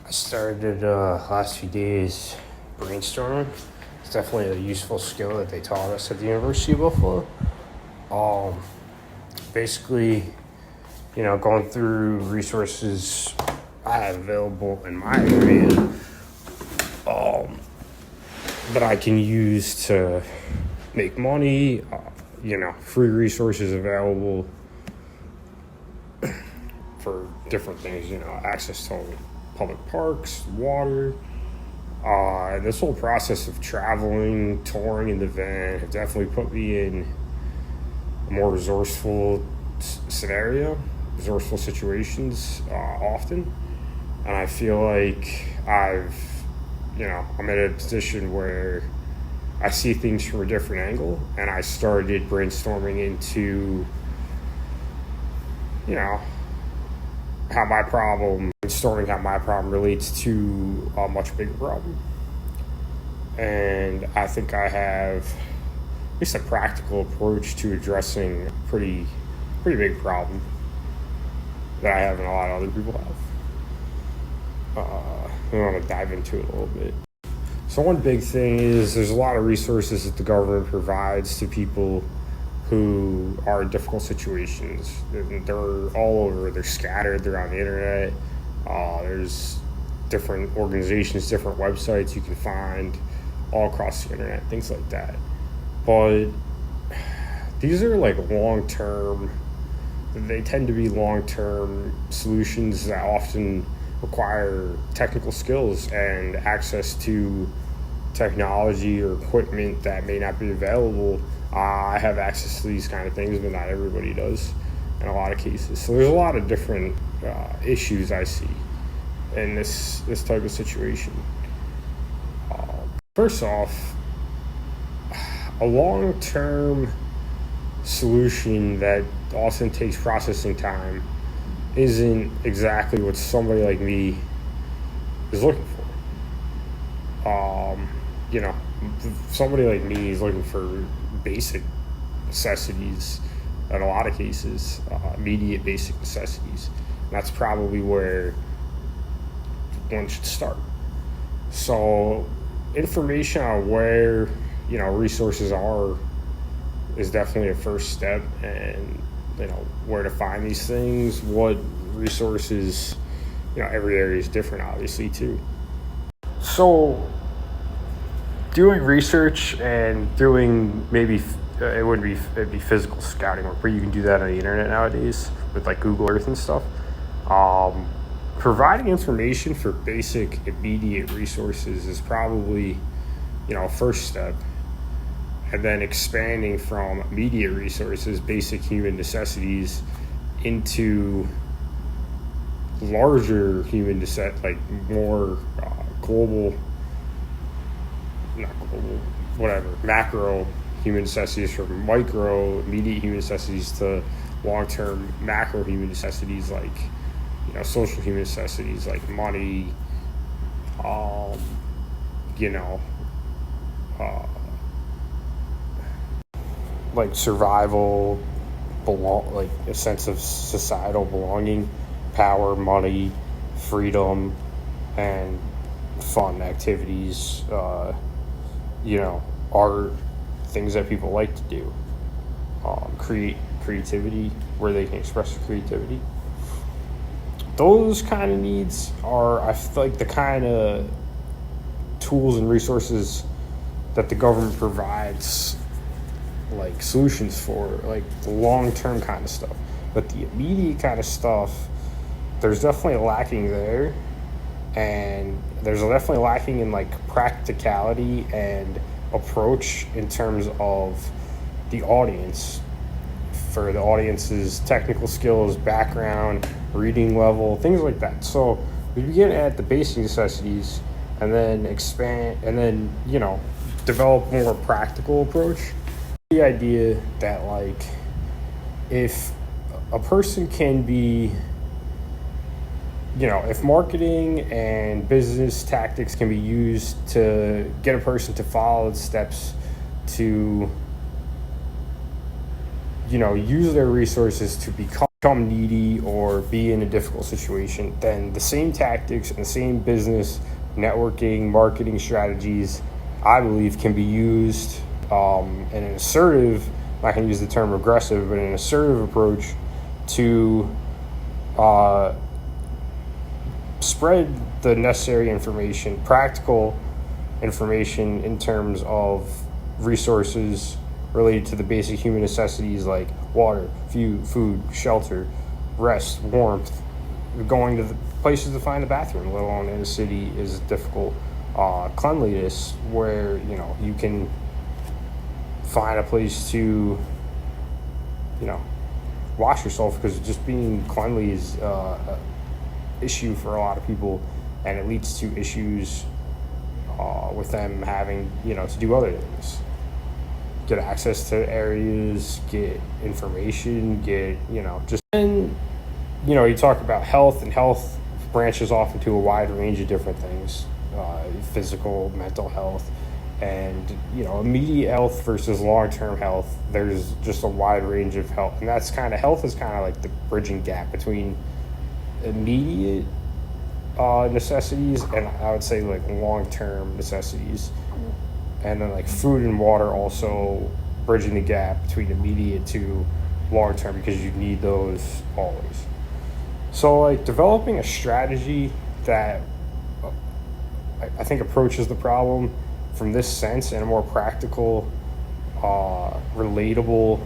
I started last few days brainstorming. It's definitely a useful skill that they taught us at the University of Buffalo. Um, Basically, going through resources I have available in my area that I can use to make money. Free resources available for different things. Access to public parks, water. This whole process of traveling, touring in the van, have definitely put me in a more resourceful situations often. And I feel like I'm in a position where I see things from a different angle, and I started brainstorming into, how my problem relates to a much bigger problem. And I think I have at least a practical approach to addressing a pretty big problem that I have and a lot of other people have. I want to dive into it a little bit. So one big thing is there's a lot of resources that the government provides to people who are in difficult situations. They're all over. They're scattered. They're on the internet. There's different organizations, different websites you can find all across the internet, things like that. But these are like they tend to be long-term solutions that often require technical skills and access to technology or equipment that may not be available. I have access to these kind of things, but not everybody does in a lot of cases. So there's a lot of different issues I see in this type of situation. First off, a long-term solution that often takes processing time isn't exactly what somebody like me is looking for. Somebody like me is looking for basic necessities in a lot of cases, immediate basic necessities. And that's probably where one should start. So information on where resources are is definitely a first step, and where to find these things, what resources. Every area is different, obviously, too. So doing research and doing it'd be physical scouting work, but you can do that on the internet nowadays with like Google Earth and stuff. Providing information for basic immediate resources is probably first step, and then expanding from immediate resources, basic human necessities, into larger human like more macro human necessities, from micro immediate human necessities to long-term macro human necessities, like social human necessities like money, like survival, like a sense of societal belonging, power, money, freedom, and fun activities. Art, things that people like to do. Creativity, where they can express their creativity. Those kind of needs are, I feel like, the kind of tools and resources that the government provides like solutions for, like the long-term kind of stuff. But the immediate kind of stuff, there's definitely lacking there, and there's definitely lacking in like practicality and approach in terms of the audience, for the audience's technical skills, background, reading level, things like that. So we begin at the basic necessities and then expand, and then develop more practical approach. The idea that like if a person can be, if marketing and business tactics can be used to get a person to follow the steps to use their resources to become become needy or be in a difficult situation, then the same tactics and the same business, networking, marketing strategies, I believe, can be used in an assertive, I'm not going to use the term aggressive, but an assertive approach to spread the necessary information, practical information in terms of resources related to the basic human necessities like water, food, shelter, rest, warmth, going to the places to find the bathroom, let alone in a city, is difficult. Cleanliness, where you can find a place to wash yourself, because just being cleanly is an issue for a lot of people, and it leads to issues with them having to do other things, get access to areas, get information, get just. And you talk about health, and health branches off into a wide range of different things, physical, mental health, and immediate health versus long-term health. There's just a wide range of health, and that's health is like the bridging gap between immediate necessities and I would say like long-term necessities, and then like food and water also bridging the gap between immediate to long-term, because you need those always. So like developing a strategy that I think approaches the problem from this sense in a more practical, relatable,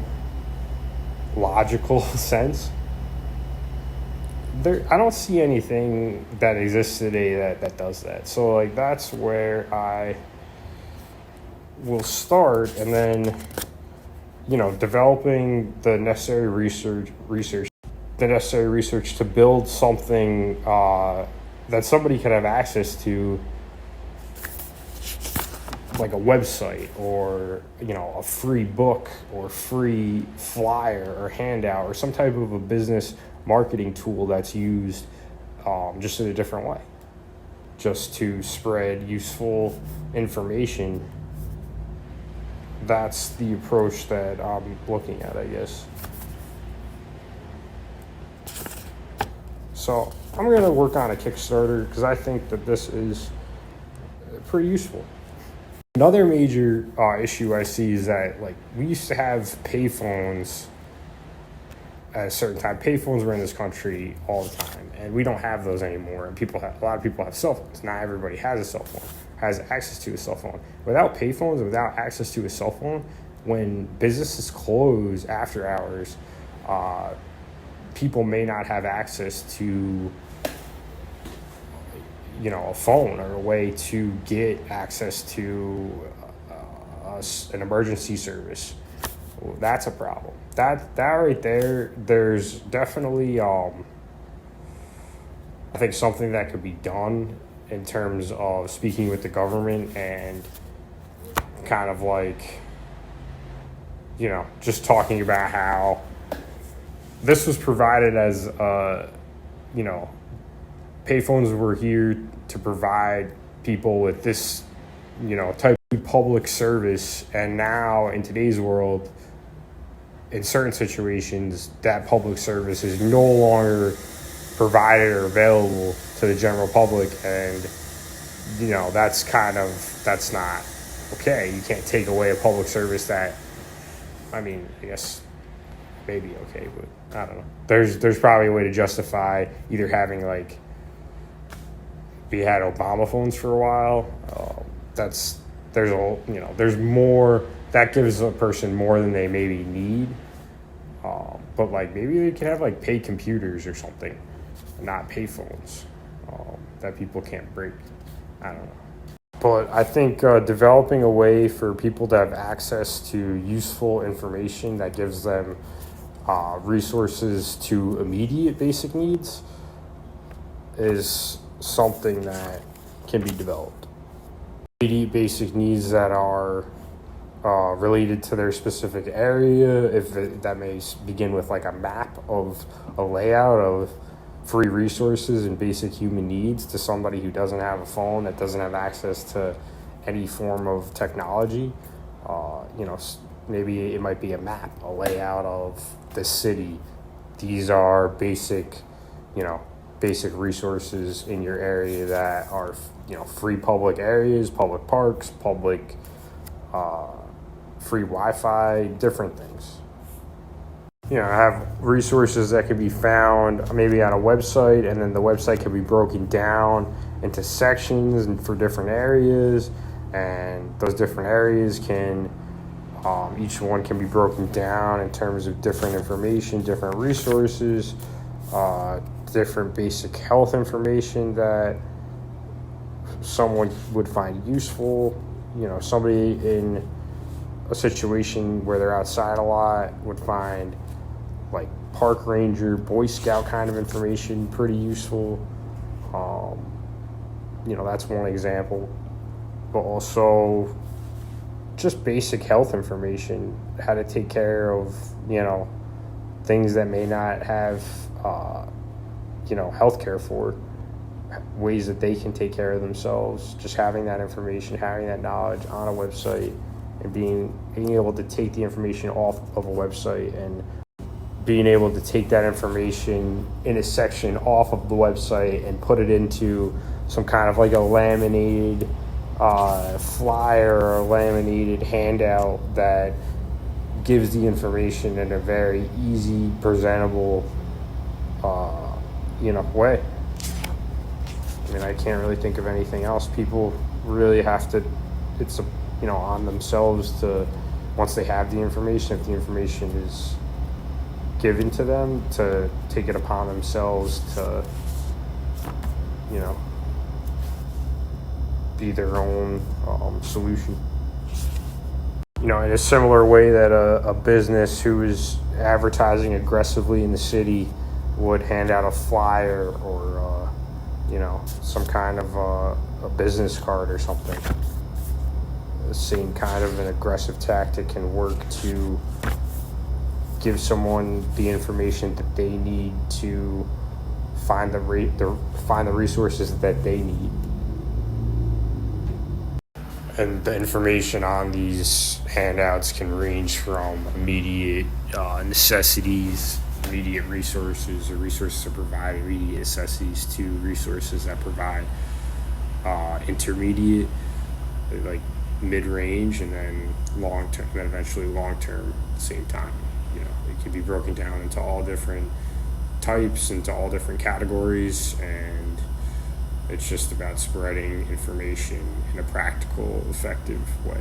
logical sense. I don't see anything that exists today that does that. So like that's where I will start, and then developing the necessary research, the necessary research to build something that somebody can have access to, like a website or a free book or free flyer or handout or some type of a business marketing tool that's used just in a different way, just to spread useful information. That's the approach that I'm looking at, I guess. So I'm going to work on a Kickstarter because I think that this is pretty useful. Another major issue I see is that we used to have payphones at a certain time. Payphones were in this country all the time, and we don't have those anymore. And a lot of people have cell phones. Not everybody has a cell phone, has access to a cell phone. Without payphones, without access to a cell phone, when businesses close after hours, people may not have access to a phone or a way to get access to an emergency service. That's a problem. That right there, there's definitely I think something that could be done in terms of speaking with the government and just talking about how this was provided as payphones were here to provide people with this type of public service, and now in today's world, in certain situations, that public service is no longer provided or available to the general public, and that's not okay. You can't take away a public service that, I guess maybe okay, but I don't know. There's probably a way to justify either having we had Obama phones for a while. There's more that gives a person more than they maybe need. But maybe they can have paid computers or something, not pay phones that people can't break. I don't know. But I think developing a way for people to have access to useful information that gives them resources to immediate basic needs is something that can be developed. Immediate basic needs that are related to their specific area, that may begin with a map of a layout of free resources and basic human needs to somebody who doesn't have a phone, that doesn't have access to any form of technology. Maybe it might be a map, a layout of the city, these are basic, basic resources in your area that are, free public areas, public parks, public free Wi-Fi, different things. I have resources that can be found maybe on a website, and then the website can be broken down into sections and for different areas, and those different areas can, each one can be broken down in terms of different information, different resources, different basic health information that someone would find useful. Somebody in a situation where they're outside a lot would find like park ranger, Boy Scout kind of information pretty useful. That's one example. But also just basic health information, how to take care of, things that may not have, health care for, ways that they can take care of themselves. Just having that information, having that knowledge on a website, and being able to take the information off of a website and being able to take that information in a section off of the website and put it into some kind of like a laminated flyer or a laminated handout that gives the information in a very easy, presentable, way. I can't really think of anything else. People really have to, it's on themselves to, once they have the information, if the information is given to them, to take it upon themselves to, be their own solution. In a similar way that a business who is advertising aggressively in the city would hand out a flyer or, some kind of a business card or something. The same kind of an aggressive tactic can work to give someone the information that they need to find the resources that they need. And the information on these handouts can range from immediate necessities, immediate resources, or resources that provide immediate necessities, to resources that provide intermediate, like mid-range, and then long-term, and then eventually long-term at the same time. It can be broken down into all different types, into all different categories, and it's just about spreading information in a practical, effective way.